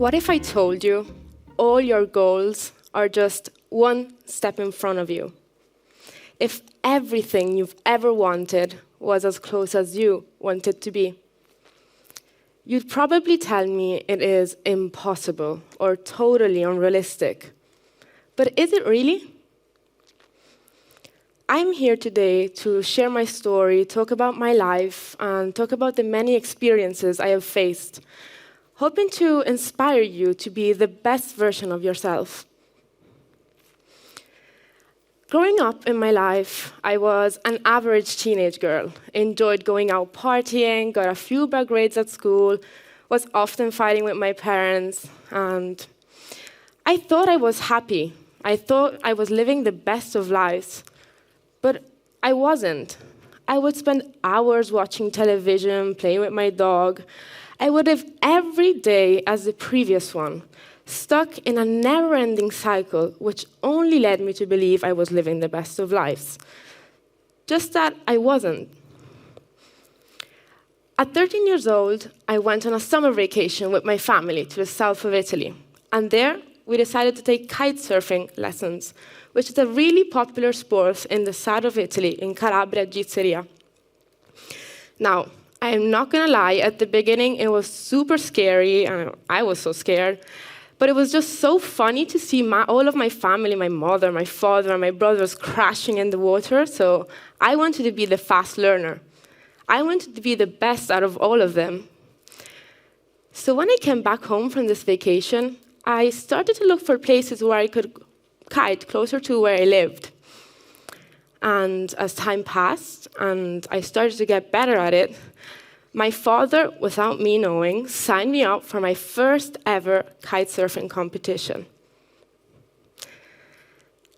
What if I told you all your goals are just one step in front of you? If everything you've ever wanted was as close as you want it to be? You'd probably tell me it is impossible or totally unrealistic. But is it really? I'm here today to share my story, talk about my life, and talk about the many experiences I have faced, hoping to inspire you to be the best version of yourself. Growing up in my life, I was an average teenage girl, enjoyed going out partying, got a few bad grades at school, was often fighting with my parents, and I thought I was happy. I thought I was living the best of lives, but I wasn't. I would spend hours watching television, playing with my dog. I would live every day as the previous one, stuck in a never-ending cycle, which only led me to believe I was living the best of lives. Just that I wasn't. At 13 years old, I went on a summer vacation with my family to the south of Italy. And there, we decided to take kite surfing lessons, which is a really popular sport in the south of Italy, in Calabria, Sicilia. Now, I'm not gonna lie, at the beginning it was super scary, and I was so scared. But it was just so funny to see all of my family, my mother, my father, and my brothers crashing in the water, so I wanted to be the fast learner. I wanted to be the best out of all of them. So when I came back home from this vacation, I started to look for places where I could kite closer to where I lived. And as time passed, and I started to get better at it, my father, without me knowing, signed me up for my first ever kite surfing competition.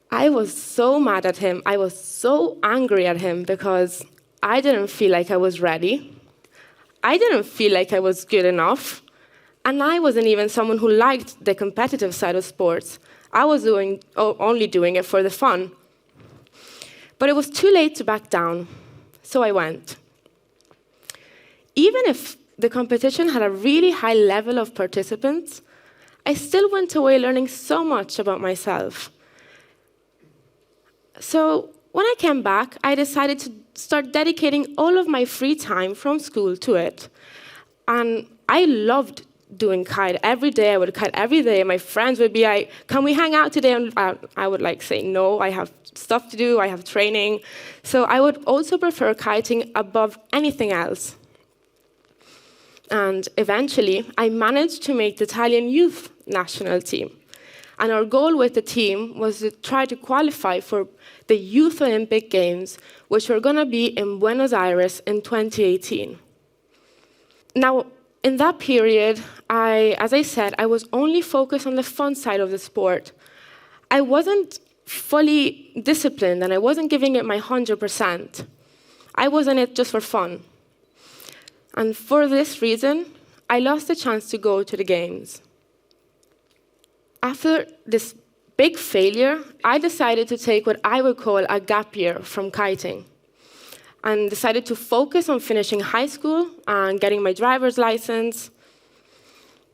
I was so mad at him. I was so angry at him because I didn't feel like I was ready. I didn't feel like I was good enough. And I wasn't even someone who liked the competitive side of sports. I was only doing it for the fun. But it was too late to back down, so I went. Even if the competition had a really high level of participants, I still went away learning so much about myself. So when I came back, I decided to start dedicating all of my free time from school to it. And I loved doing kite every day. I would kite every day. My friends would be like, "Can we hang out today?" And I would say, "No, I have stuff to do. I have training." So I would also prefer kiting above anything else. And eventually, I managed to make the Italian youth national team. And our goal with the team was to try to qualify for the Youth Olympic Games, which were going to be in Buenos Aires in 2018. Now, in that period, as I said, I was only focused on the fun side of the sport. I wasn't fully disciplined, and I wasn't giving it my 100%. I was in it just for fun. And for this reason, I lost the chance to go to the games. After this big failure, I decided to take what I would call a gap year from kiting, and decided to focus on finishing high school and getting my driver's license.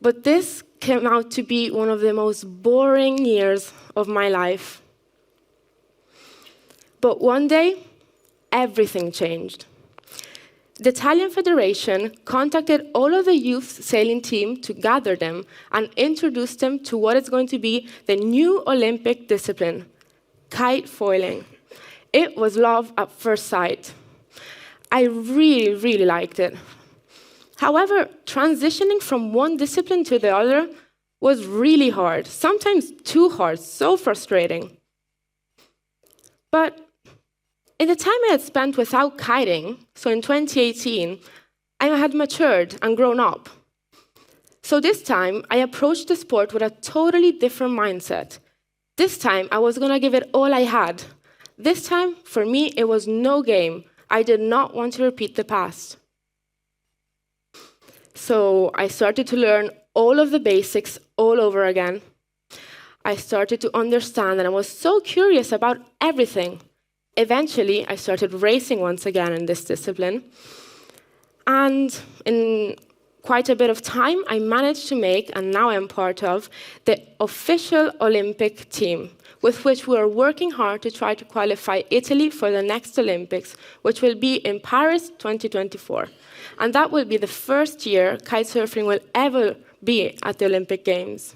But this came out to be one of the most boring years of my life. But one day, everything changed. The Italian Federation contacted all of the youth sailing team to gather them and introduce them to what is going to be the new Olympic discipline, kite foiling. It was love at first sight. I really, really liked it. However, transitioning from one discipline to the other was really hard, sometimes too hard, so frustrating. But in the time I had spent without kiting, so in 2018, I had matured and grown up. So this time, I approached the sport with a totally different mindset. This time, I was going to give it all I had. This time, for me, it was no game. I did not want to repeat the past. So I started to learn all of the basics all over again. I started to understand, and I was so curious about everything. Eventually, I started racing once again in this discipline. And in quite a bit of time, I managed to make, and now I'm part of, the official Olympic team, with which we are working hard to try to qualify Italy for the next Olympics, which will be in Paris 2024. And that will be the first year kitesurfing will ever be at the Olympic Games.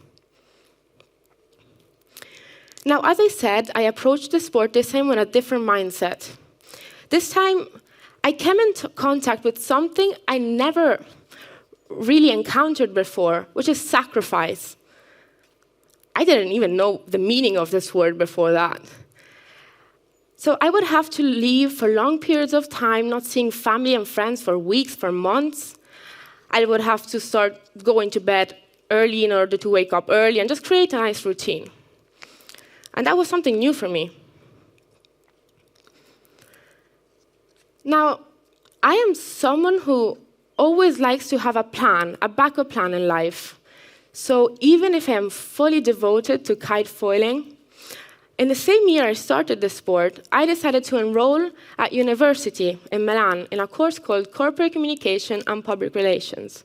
Now, as I said, I approached the sport this time with a different mindset. This time, I came into contact with something I never really encountered before, which is sacrifice. I didn't even know the meaning of this word before that. So I would have to leave for long periods of time, not seeing family and friends for weeks, for months. I would have to start going to bed early in order to wake up early and just create a nice routine. And that was something new for me. Now, I am someone who always likes to have a plan, a backup plan in life. So even if I am fully devoted to kite foiling, in the same year I started the sport, I decided to enroll at university in Milan in a course called Corporate Communication and Public Relations.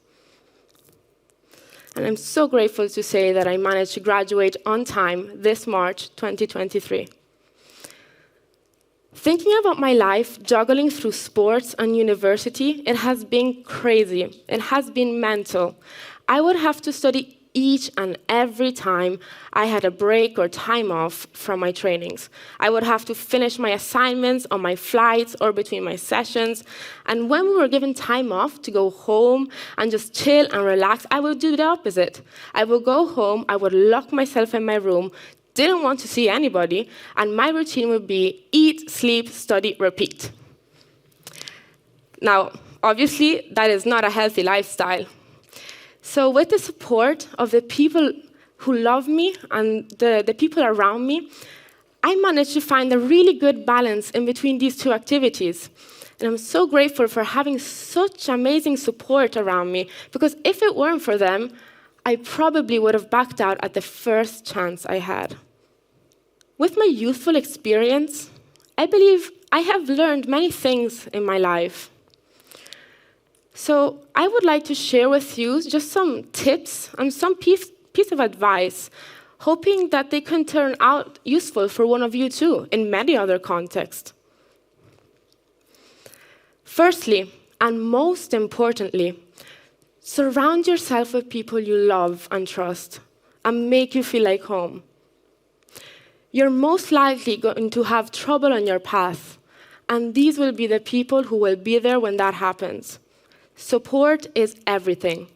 And I'm so grateful to say that I managed to graduate on time this March 2023. Thinking about my life, juggling through sports and university, it has been crazy. It has been mental. I would have to study each and every time I had a break or time off from my trainings. I would have to finish my assignments on my flights or between my sessions. And when we were given time off to go home and just chill and relax, I would do the opposite. I would go home, I would lock myself in my room, didn't want to see anybody, and my routine would be eat, sleep, study, repeat. Now, obviously, that is not a healthy lifestyle. So with the support of the people who love me and the people around me, I managed to find a really good balance in between these two activities. And I'm so grateful for having such amazing support around me, because if it weren't for them, I probably would have backed out at the first chance I had. With my youthful experience, I believe I have learned many things in my life. So I would like to share with you just some tips and some piece of advice, hoping that they can turn out useful for one of you too, in many other contexts. Firstly, and most importantly, surround yourself with people you love and trust and make you feel like home. You're most likely going to have trouble on your path, and these will be the people who will be there when that happens. Support is everything.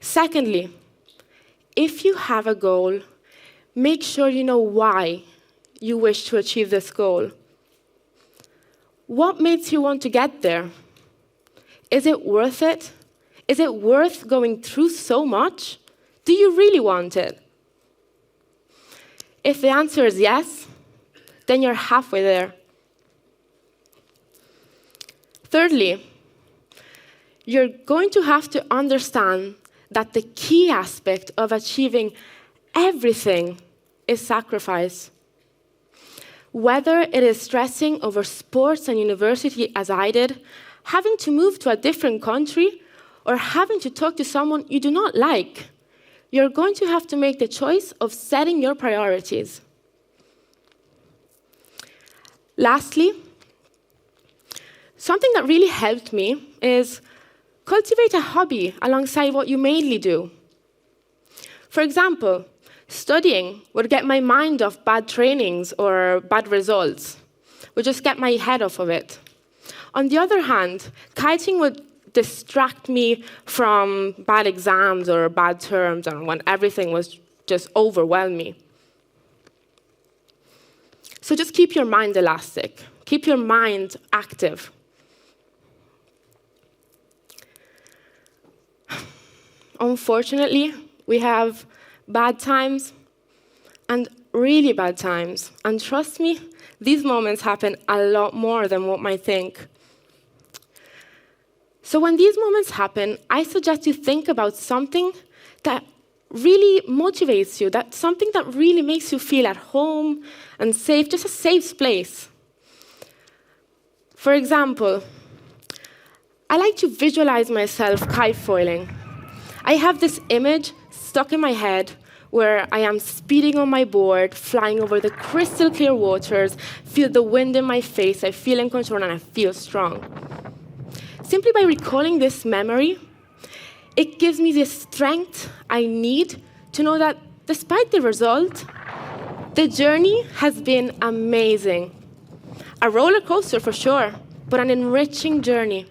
Secondly, if you have a goal, make sure you know why you wish to achieve this goal. What makes you want to get there? Is it worth it? Is it worth going through so much? Do you really want it? If the answer is yes, then you're halfway there. Thirdly, you're going to have to understand that the key aspect of achieving everything is sacrifice. Whether it is stressing over sports and university as I did, having to move to a different country, or having to talk to someone you do not like, you're going to have to make the choice of setting your priorities. Lastly, something that really helped me is cultivate a hobby alongside what you mainly do. For example, studying would get my mind off bad trainings or bad results, would just get my head off of it. On the other hand, kiting would distract me from bad exams or bad terms and when everything was just overwhelming. So just keep your mind elastic, keep your mind active. Unfortunately, we have bad times and really bad times. And trust me, these moments happen a lot more than what might think. So when these moments happen, I suggest you think about something that really motivates you, that something that really makes you feel at home and safe, just a safe place. For example, I like to visualize myself kitefoiling. I have this image stuck in my head where I am speeding on my board, flying over the crystal clear waters, feel the wind in my face, I feel in control, and I feel strong. Simply by recalling this memory, it gives me the strength I need to know that despite the result, the journey has been amazing. A roller coaster for sure, but an enriching journey.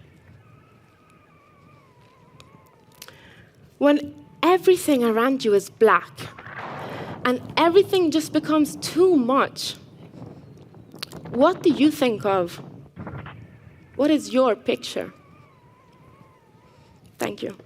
When everything around you is black and everything just becomes too much, what do you think of? What is your picture? Thank you.